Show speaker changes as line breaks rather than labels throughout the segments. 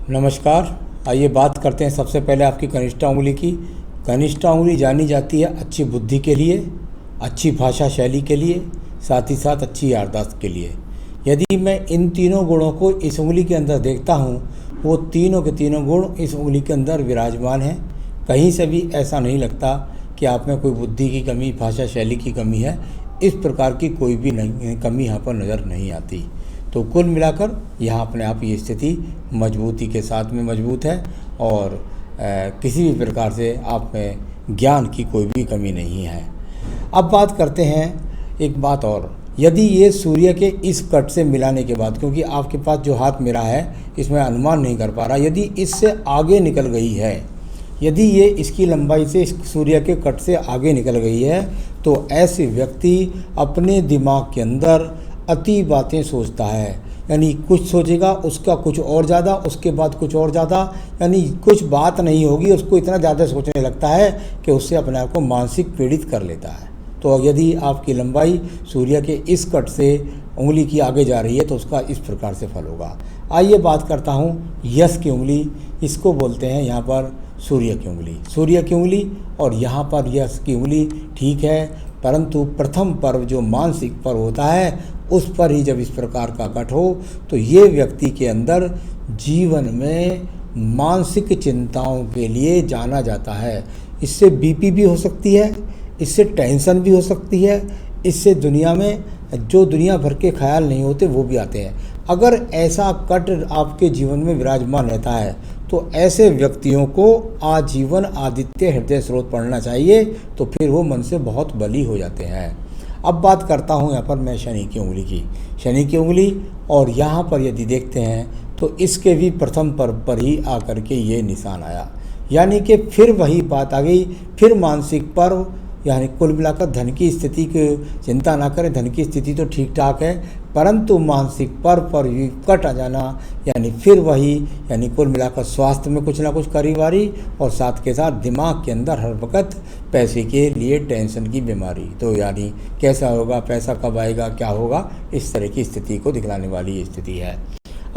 नमस्कार। आइए बात करते हैं सबसे पहले आपकी कनिष्ठा उंगली की। कनिष्ठा उंगली जानी जाती है अच्छी बुद्धि के लिए, अच्छी भाषा शैली के लिए, साथ ही साथ अच्छी याददाश्त के लिए। यदि मैं इन तीनों गुणों को इस उंगली के अंदर देखता हूँ, वो तीनों के तीनों गुण इस उंगली के अंदर विराजमान हैं। कहीं से भी ऐसा नहीं लगता कि आप में कोई बुद्धि की कमी, भाषा शैली की कमी है। इस प्रकार की कोई भी कमी यहाँ पर नज़र नहीं आती। तो कुल मिलाकर यहाँ अपने आप ये स्थिति मजबूती के साथ में मजबूत है और किसी भी प्रकार से आप में ज्ञान की कोई भी कमी नहीं है। अब बात करते हैं एक बात और। यदि ये सूर्य के इस कट से मिलाने के बाद, क्योंकि आपके पास जो हाथ मेरा है इसमें अनुमान नहीं कर पा रहा, यदि इससे आगे निकल गई है, यदि ये इसकी लंबाई से इस सूर्य के कट से आगे निकल गई है, तो ऐसे व्यक्ति अपने दिमाग के अंदर अति बातें सोचता है। यानी कुछ सोचेगा, उसका कुछ और ज़्यादा, उसके बाद कुछ और ज़्यादा, यानी कुछ बात नहीं होगी, उसको इतना ज़्यादा सोचने लगता है कि उससे अपने आप को मानसिक पीड़ित कर लेता है। तो यदि आपकी लंबाई सूर्य के इस कट से उंगली की आगे जा रही है तो उसका इस प्रकार से फल होगा। आइए बात करता हूँ यश की उंगली। इसको बोलते हैं यहाँ पर सूर्य की उंगली। सूर्य की उंगली और यहाँ पर यश की उंगली ठीक है, परंतु प्रथम पर्व जो मानसिक पर्व होता है उस पर ही जब इस प्रकार का कट हो तो ये व्यक्ति के अंदर जीवन में मानसिक चिंताओं के लिए जाना जाता है। इससे बीपी भी हो सकती है, इससे टेंशन भी हो सकती है, इससे दुनिया में जो दुनिया भर के ख्याल नहीं होते वो भी आते हैं। अगर ऐसा कट आपके जीवन में विराजमान रहता है तो ऐसे व्यक्तियों को आजीवन आदित्य हृदय स्रोत पढ़ना चाहिए, तो फिर वो मन से बहुत बली हो जाते हैं। अब बात करता हूँ यहाँ पर मैं शनि की उंगली की। शनि की उंगली और यहाँ पर यदि देखते हैं तो इसके भी प्रथम पर्व पर ही आकर के ये निशान आया। यानी कि फिर वही बात आ गई, फिर मानसिक पर्व। यानी कुल मिलाकर धन की स्थिति की चिंता ना करें, धन की स्थिति तो ठीक ठाक है, परंतु मानसिक पर्व पर भी कट आ जाना, यानी फिर वही, यानी कुल मिलाकर स्वास्थ्य में कुछ ना कुछ करीवारी और साथ के साथ दिमाग के अंदर हर वक्त पैसे के लिए टेंशन की बीमारी। तो यानी कैसा होगा, पैसा कब आएगा, क्या होगा, इस तरह की स्थिति को दिखलाने वाली ये स्थिति है।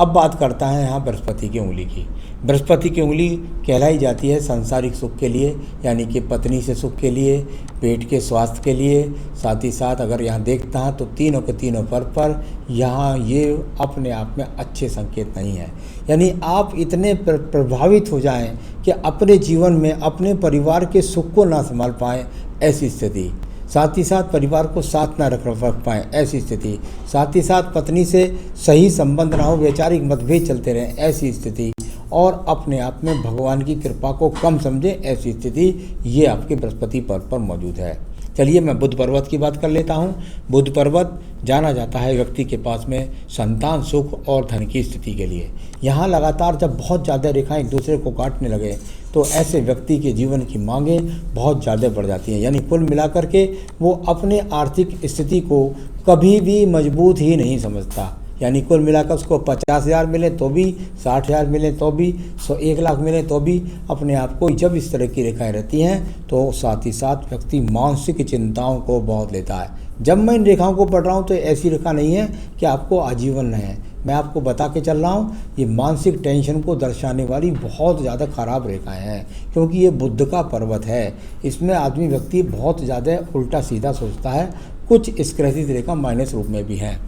अब बात करता है यहाँ बृहस्पति की उंगली की। बृहस्पति की उंगली कहलाई जाती है सांसारिक सुख के लिए, यानी कि पत्नी से सुख के लिए, पेट के स्वास्थ्य के लिए। साथ ही साथ अगर यहाँ देखता है तो तीनों के तीनों पर यहाँ ये अपने आप में अच्छे संकेत नहीं है। यानी आप इतने प्रभावित हो जाएं कि अपने जीवन में अपने परिवार के सुख को ना संभाल पाएँ, ऐसी स्थिति। साथ ही साथ परिवार को साथ ना रख पाएँ, ऐसी स्थिति। साथ ही साथ पत्नी से सही संबंध ना हो, वैचारिक मतभेद चलते रहें, ऐसी स्थिति। और अपने आप में भगवान की कृपा को कम समझें, ऐसी स्थिति ये आपके बृहस्पति पर्व पर मौजूद है। चलिए मैं बुध पर्वत की बात कर लेता हूँ। बुध पर्वत जाना जाता है व्यक्ति के पास में संतान सुख और धन की स्थिति के लिए। यहाँ लगातार जब बहुत ज़्यादा रेखाएं एक दूसरे को काटने लगे तो ऐसे व्यक्ति के जीवन की मांगें बहुत ज़्यादा बढ़ जाती हैं। यानी कुल मिलाकर के वो अपने आर्थिक स्थिति को कभी भी मजबूत ही नहीं समझता। यानी कुल मिलाकर उसको 50,000 मिले तो भी, 60,000 मिले तो भी, 1 लाख मिले तो भी अपने आप को, जब इस तरह की रेखाएं रहती हैं तो साथ ही साथ व्यक्ति मानसिक चिंताओं को बहुत लेता है। जब मैं इन रेखाओं को पढ़ रहा हूँ तो ऐसी रेखा नहीं है कि आपको आजीवन रहे, मैं आपको बता के चल रहा हूँ ये मानसिक टेंशन को दर्शाने वाली बहुत ज़्यादा ख़राब रेखाएं हैं, क्योंकि ये बुध का पर्वत है। इसमें आदमी व्यक्ति बहुत ज़्यादा उल्टा सीधा सोचता है, कुछ स्क्रैचिज रेखा माइनस रूप में भी हैं।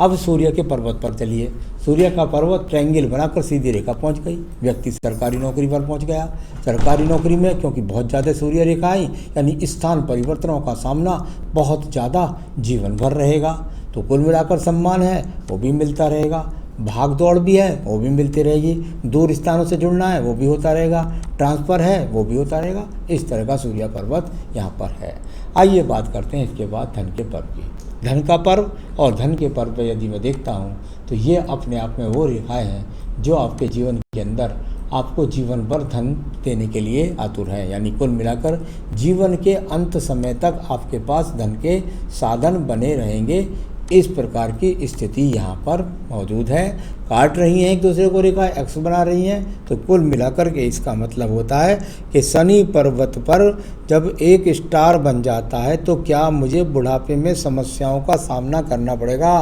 अब सूर्य के पर्वत पर चलिए। सूर्य का पर्वत ट्रायंगल बनाकर सीधी रेखा पहुंच गई, व्यक्ति सरकारी नौकरी पर पहुंच गया। सरकारी नौकरी में क्योंकि बहुत ज़्यादा सूर्य रेखा आई, यानी स्थान परिवर्तनों का सामना बहुत ज़्यादा जीवन भर रहेगा। तो कुल मिलाकर सम्मान है वो भी मिलता रहेगा, भाग दौड़ भी है वो भी मिलती रहेगी, दूर स्थानों से जुड़ना है वो भी होता रहेगा, ट्रांसफ़र है वो भी होता रहेगा। इस तरह का सूर्य पर्वत यहाँ पर है। आइए बात करते हैं इसके बाद धन के पर्व की। धन का पर्व और धन के पर्व पर यदि मैं देखता हूँ तो ये अपने आप में वो रेखाएं हैं जो आपके जीवन के अंदर आपको जीवन भर धन देने के लिए आतुर हैं। यानी कुल मिलाकर जीवन के अंत समय तक आपके पास धन के साधन बने रहेंगे। इस प्रकार की स्थिति यहाँ पर मौजूद है। काट रही हैं एक दूसरे को रेखा, एक्स बना रही हैं, तो कुल मिलाकर के इसका मतलब होता है कि शनि पर्वत पर जब एक स्टार बन जाता है तो क्या मुझे बुढ़ापे में समस्याओं का सामना करना पड़ेगा?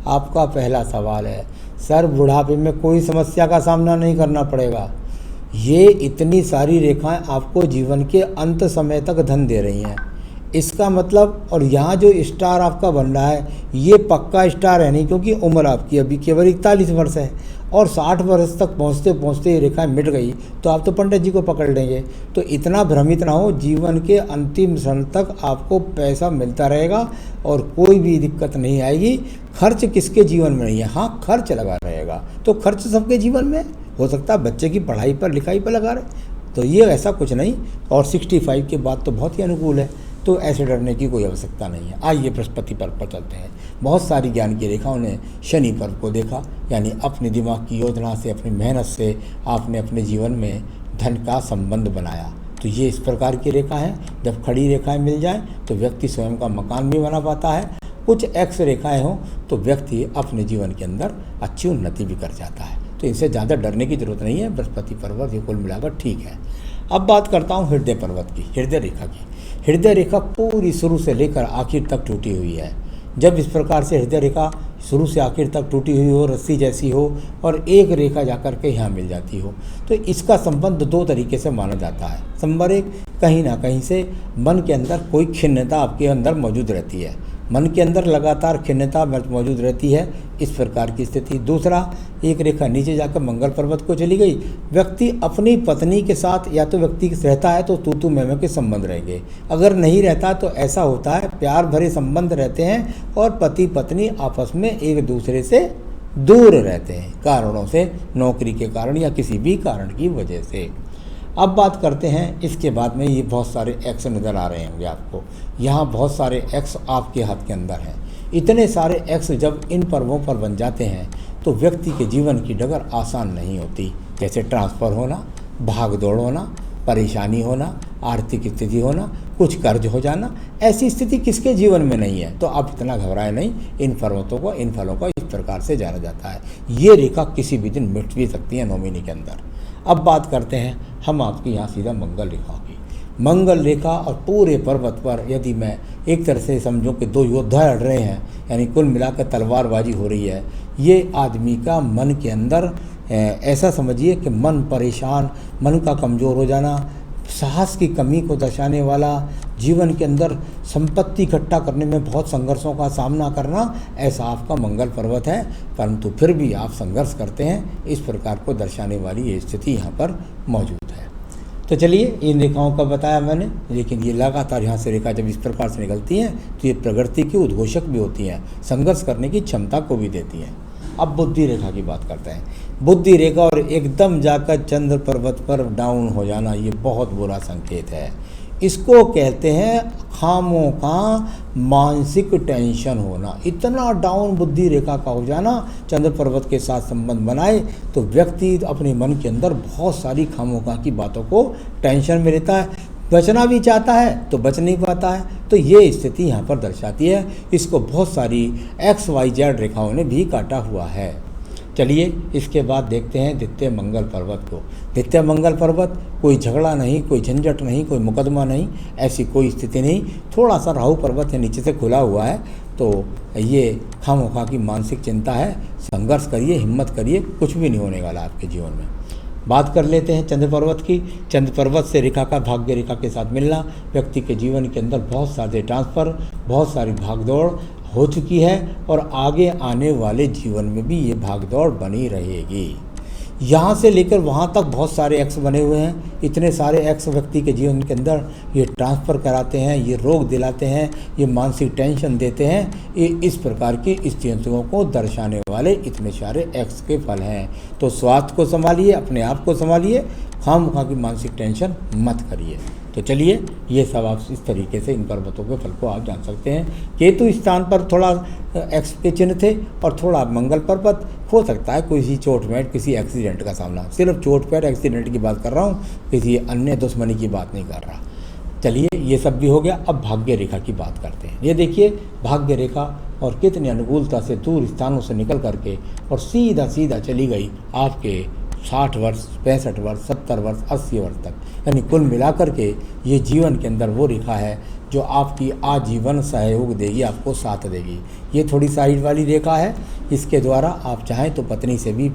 आपका पहला सवाल है। सर बुढ़ापे में कोई समस्या का सामना नहीं करना पड़ेगा। ये इतनी सारी रेखाएं आपको जीवन के अंत समय तक धन दे रही हैं। इसका मतलब, और यहाँ जो स्टार आपका बन रहा है ये पक्का स्टार है नहीं, क्योंकि उम्र आपकी अभी केवल 41 वर्ष है और 60 वर्ष तक पहुँचते पहुँचते ये रेखाएं मिट गई तो आप तो पंडित जी को पकड़ लेंगे। तो इतना भ्रमित ना हो, जीवन के अंतिम क्षण तक आपको पैसा मिलता रहेगा और कोई भी दिक्कत नहीं आएगी। खर्च किसके जीवन में नहीं है? हाँ, खर्च लगा रहेगा। तो खर्च सबके जीवन में हो सकता है, बच्चे की पढ़ाई पर लिखाई पर लगा रहे, तो ये ऐसा कुछ नहीं। और 65 के बाद तो बहुत ही अनुकूल है, तो ऐसे डरने की कोई आवश्यकता नहीं है। आइए बृहस्पति पर्व पर चलते हैं। बहुत सारी ज्ञान की रेखाओं ने शनि पर्व को देखा, यानी अपने दिमाग की योजना से, अपनी मेहनत से आपने अपने जीवन में धन का संबंध बनाया। तो ये इस प्रकार की रेखा है। जब खड़ी रेखाएं मिल जाएं तो व्यक्ति स्वयं का मकान भी बना पाता है। कुछ एक्स रेखाएं हों तो व्यक्ति अपने जीवन के अंदर अच्छी उन्नति भी कर जाता है। तो इनसे ज़्यादा डरने की जरूरत नहीं है। बृहस्पति पर्वत ये कुल मिलाकर ठीक है। अब बात करता हूँ हृदय पर्वत की, हृदय रेखा की। हृदय रेखा पूरी शुरू से लेकर आखिर तक टूटी हुई है। जब इस प्रकार से हृदय रेखा शुरू से आखिर तक टूटी हुई हो, रस्सी जैसी हो, और एक रेखा जाकर के यहाँ मिल जाती हो, तो इसका संबंध दो तरीके से माना जाता है। नंबर एक, कहीं ना कहीं से मन के अंदर कोई खिन्नता आपके अंदर मौजूद रहती है, मन के अंदर लगातार खिन्नता मौजूद रहती है, इस प्रकार की स्थिति। दूसरा, एक रेखा नीचे जाकर मंगल पर्वत को चली गई। व्यक्ति अपनी पत्नी के साथ या तो व्यक्ति रहता है तो तू मैं के संबंध रहेंगे, अगर नहीं रहता तो ऐसा होता है प्यार भरे संबंध रहते हैं और पति पत्नी आपस में एक दूसरे से दूर रहते हैं, कारणों से, नौकरी के कारण या किसी भी कारण की वजह से। अब बात करते हैं इसके बाद में, ये बहुत सारे एक्स नज़र आ रहे होंगे आपको। यहाँ बहुत सारे एक्स आपके हाथ के अंदर हैं। इतने सारे एक्स जब इन पर्वों पर बन जाते हैं तो व्यक्ति के जीवन की डगर आसान नहीं होती। जैसे ट्रांसफ़र होना, भाग दौड़ होना, परेशानी होना, आर्थिक स्थिति होना, कुछ कर्ज हो जाना, ऐसी स्थिति किसके जीवन में नहीं है। तो आप इतना घबराए नहीं। इन पर्वतों को, इन फलों को इस प्रकार से जाना जाता है। ये रेखा किसी भी दिन मिट भी सकती है 9 महीने के अंदर। अब बात करते हैं हम आपकी यहाँ सीधा मंगल रेखा की। मंगल रेखा और पूरे पर्वत पर यदि मैं एक तरह से समझूं कि दो योद्धा लड़ रहे हैं, यानी कुल मिलाकर तलवारबाजी हो रही है। ये आदमी का मन के अंदर ऐसा समझिए कि मन परेशान, मन का कमज़ोर हो जाना, साहस की कमी को दर्शाने वाला, जीवन के अंदर संपत्ति इकट्ठा करने में बहुत संघर्षों का सामना करना, ऐसा आपका मंगल पर्वत है। परंतु फिर भी आप संघर्ष करते हैं, इस प्रकार को दर्शाने वाली ये स्थिति यहाँ पर मौजूद है। तो चलिए, इन रेखाओं का बताया मैंने, लेकिन ये लगातार यहाँ से रेखा जब इस प्रकार से निकलती हैं तो ये प्रगति की उद्घोषक भी होती हैं, संघर्ष करने की क्षमता को भी देती हैं। अब बुद्धि रेखा की बात करते हैं। बुद्धि रेखा और एकदम जाकर चंद्र पर्वत पर डाउन हो जाना, ये बहुत बुरा संकेत है। इसको कहते हैं खामों का मानसिक टेंशन होना। इतना डाउन बुद्धि रेखा का हो जाना, चंद्र पर्वत के साथ संबंध बनाए तो व्यक्ति अपने मन के अंदर बहुत सारी खामों की बातों को टेंशन में रहता है, बचना भी चाहता है तो बच नहीं पाता है। तो ये स्थिति यहाँ पर दर्शाती है। इसको बहुत सारी XYZ रेखाओं ने भी काटा हुआ है। चलिए, इसके बाद देखते हैं द्वितीय मंगल पर्वत को। द्वितीय मंगल पर्वत, कोई झगड़ा नहीं, कोई झंझट नहीं, कोई मुकदमा नहीं, ऐसी कोई स्थिति नहीं। थोड़ा सा राहु पर्वत है नीचे से खुला हुआ है, तो ये खामोखा की मानसिक चिंता है। संघर्ष करिए, हिम्मत करिए, कुछ भी नहीं होने वाला आपके जीवन में। बात कर लेते हैं चंद्र पर्वत की। चंद्र पर्वत से रेखा का भाग्य रेखा के साथ मिलना, व्यक्ति के जीवन के अंदर बहुत सारे ट्रांसफ़र, बहुत सारी भागदौड़ हो चुकी है और आगे आने वाले जीवन में भी ये भागदौड़ बनी रहेगी। यहाँ से लेकर वहाँ तक बहुत सारे एक्स बने हुए हैं। इतने सारे एक्स व्यक्ति के जीवन के अंदर ये ट्रांसफ़र कराते हैं, ये रोग दिलाते हैं, ये मानसिक टेंशन देते हैं। ये इस प्रकार की स्थितियों को दर्शाने वाले इतने सारे एक्स के फल हैं। तो स्वास्थ्य को संभालिए, अपने आप को संभालिए, खामखा की मानसिक टेंशन मत करिए। तो चलिए, ये सब आप इस तरीके से इन पर्वतों के फल को आप जान सकते हैं। केतु स्थान पर थोड़ा एक्स के चिन्ह थे और थोड़ा मंगल पर्वत, हो सकता है किसी चोट-पैट, किसी एक्सीडेंट का सामना। सिर्फ चोट-पैट एक्सीडेंट की बात कर रहा हूँ, किसी अन्य दुश्मनी की बात नहीं कर रहा। चलिए, ये सब भी हो गया। अब भाग्य रेखा की बात करते हैं। ये देखिए भाग्य रेखा, और कितनी अनुकूलता से दूर स्थानों से निकल करके और सीधा सीधा चली गई आपके 60 वर्ष, 65 वर्ष, 70 वर्ष, 80 वर्ष तक, यानी कुल मिलाकर के ये जीवन के अंदर वो रेखा है जो आपकी आजीवन सहयोग देगी, आपको साथ देगी। ये थोड़ी साइड वाली रेखा है, इसके द्वारा आप चाहें तो पत्नी से भी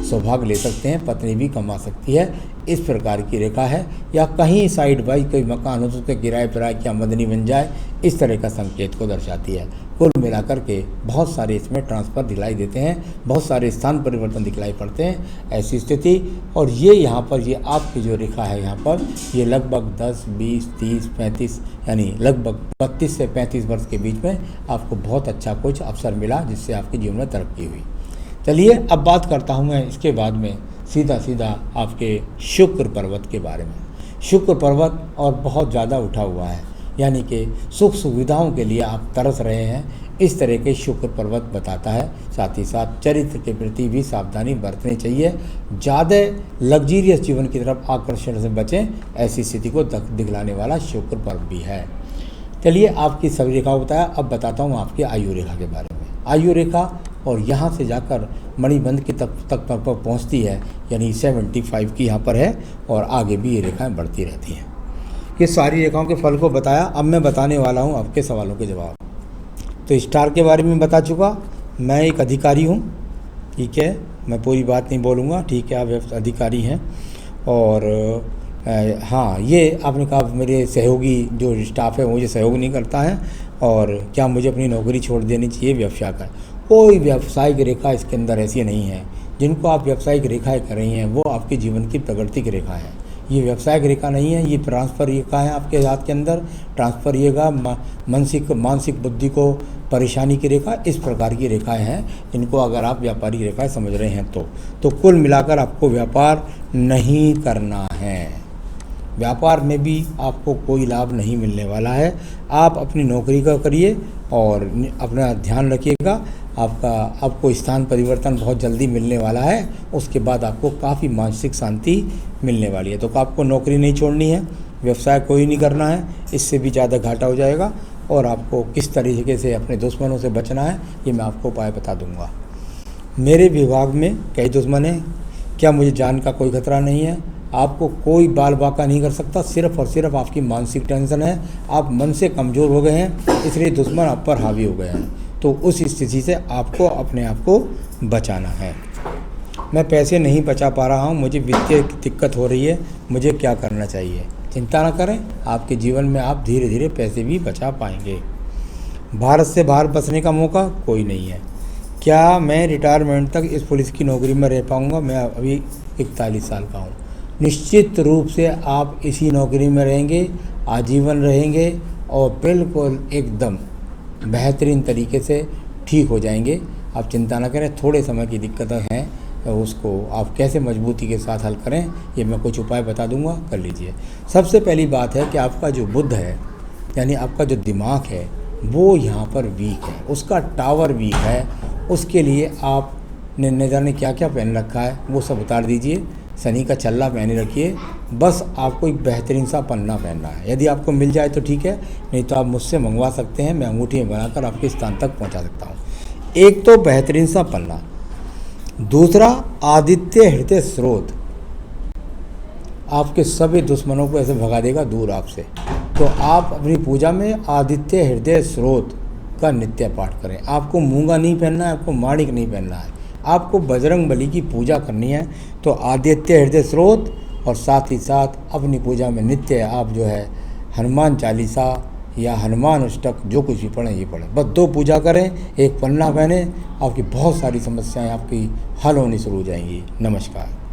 सौभाग्य ले सकते हैं, पत्नी भी कमा सकती है। इस प्रकार की रेखा है। या कहीं साइड बाई कोई मकान हो तो उसके किराए पर की आमदनी बन जाए, इस तरह का संकेत को दर्शाती है। कुल मिलाकर के बहुत सारे इसमें ट्रांसफ़र दिखलाई देते हैं, बहुत सारे स्थान परिवर्तन दिखलाई पड़ते हैं, ऐसी स्थिति। और ये यहाँ पर ये आपकी जो रेखा है यहाँ पर ये लगभग 10, 20, 30, 35 यानी लगभग 32 से 35 वर्ष के बीच में आपको बहुत अच्छा कुछ अवसर मिला, जिससे आपके जीवन में तरक्की हुई। चलिए अब बात करता हूँ मैं इसके बाद में सीधा आपके शुक्र पर्वत के बारे में। शुक्र पर्वत और बहुत ज़्यादा उठा हुआ है, यानी कि सुख सुविधाओं के लिए आप तरस रहे हैं, इस तरह के शुक्र पर्वत बताता है। साथ ही साथ चरित्र के प्रति भी सावधानी बरतनी चाहिए, ज़्यादा लग्जीरियस जीवन की तरफ आकर्षण से बचें, ऐसी स्थिति को दिखलाने वाला शुक्र पर्व भी है। चलिए आपकी सभी रेखा बताया, अब बताता हूँ आपकी आयु रेखा के बारे में। आयु रेखा और यहाँ से जाकर मणिबंध की तक पहुँचती है, यानी 75 की यहाँ पर है, और आगे भी ये रेखाएँ बढ़ती रहती हैं। ये सारी रेखाओं के फल को बताया। अब मैं बताने वाला हूँ आपके सवालों के जवाब। तो स्टार के बारे में बता चुका, मैं एक अधिकारी हूँ, ठीक है, मैं पूरी बात नहीं बोलूँगा, ठीक है, आप अधिकारी हैं। और हाँ, ये आपने कहा मेरे सहयोगी जो स्टाफ है मुझे सहयोग नहीं करता है, और क्या मुझे अपनी नौकरी छोड़ देनी चाहिए व्यवसाय का। कोई व्यावसायिक रेखा इसके अंदर ऐसी नहीं है। जिनको आप व्यावसायिक रेखाएँ कर रही हैं वो आपके जीवन की प्रगति की रेखा है। ये व्यावसायिक रेखा नहीं है, ये ट्रांसफ़र रेखा है आपके हाथ के अंदर। ट्रांसफ़र रेखा मानसिक बुद्धि को परेशानी की रेखा, इस प्रकार की रेखाएं हैं। इनको अगर आप व्यापारिक रेखाएं समझ रहे हैं तो कुल मिलाकर आपको व्यापार नहीं करना है। व्यापार में भी आपको कोई लाभ नहीं मिलने वाला है। आप अपनी नौकरी का करिए और अपना ध्यान रखिएगा। आपको स्थान परिवर्तन बहुत जल्दी मिलने वाला है, उसके बाद आपको काफ़ी मानसिक शांति मिलने वाली है। तो आपको नौकरी नहीं छोड़नी है, व्यवसाय कोई नहीं करना है, इससे भी ज़्यादा घाटा हो जाएगा। और आपको किस तरीके से अपने दुश्मनों से बचना है ये मैं आपको उपाय बता दूंगा। मेरे विभाग में कई दुश्मन हैं, क्या मुझे जान का कोई खतरा नहीं है। आपको कोई बाल बाका नहीं कर सकता, सिर्फ और सिर्फ आपकी मानसिक टेंशन है। आप मन से कमज़ोर हो गए हैं, इसलिए दुश्मन आप पर हावी हो गए हैं। तो उस स्थिति से आपको अपने आप को बचाना है। मैं पैसे नहीं बचा पा रहा हूँ, मुझे वित्तीय दिक्कत हो रही है, मुझे क्या करना चाहिए। चिंता ना करें, आपके जीवन में आप धीरे धीरे पैसे भी बचा पाएंगे। भारत से बाहर बसने का मौका कोई नहीं है। क्या मैं रिटायरमेंट तक इस पुलिस की नौकरी में रह पाऊँगा। मैं अभी 41 साल का हूँ। निश्चित रूप से आप इसी नौकरी में रहेंगे, आजीवन रहेंगे और बिल्कुल एकदम बेहतरीन तरीके से ठीक हो जाएंगे। आप चिंता ना करें, थोड़े समय की दिक्कतें हैं, उसको आप कैसे मजबूती के साथ हल करें ये मैं कुछ उपाय बता दूंगा, कर लीजिए। सबसे पहली बात है कि आपका जो बुद्ध है, यानी आपका जो दिमाग है, वो यहाँ पर वीक है, उसका टावर वीक है। उसके लिए आपने न जाने क्या क्या पहन रखा है वो सब उतार दीजिए। शनि का छल्ला पहने रखिए, बस आपको एक बेहतरीन सा पन्ना पहनना है। यदि आपको मिल जाए तो ठीक है, नहीं तो आप मुझसे मंगवा सकते हैं, मैं अंगूठी में बनाकर आपके स्थान तक पहुंचा सकता हूं। एक तो बेहतरीन सा पन्ना, दूसरा आदित्य हृदय स्रोत, आपके सभी दुश्मनों को ऐसे भगा देगा दूर आपसे। तो आप अपनी पूजा में आदित्य हृदय स्रोत का नित्य पाठ करें। आपको मूंगा नहीं पहनना है, आपको माणिक नहीं पहनना है, आपको बजरंग बली की पूजा करनी है। तो आदित्य हृदय स्रोत और साथ ही साथ अपनी पूजा में नित्य आप जो है हनुमान चालीसा या हनुमान अष्टक जो कुछ भी पढ़ें ये पढ़ें, बस 2 पूजा करें, एक पन्ना पहने, आपकी बहुत सारी समस्याएं आपकी हल होनी शुरू हो जाएंगी। नमस्कार।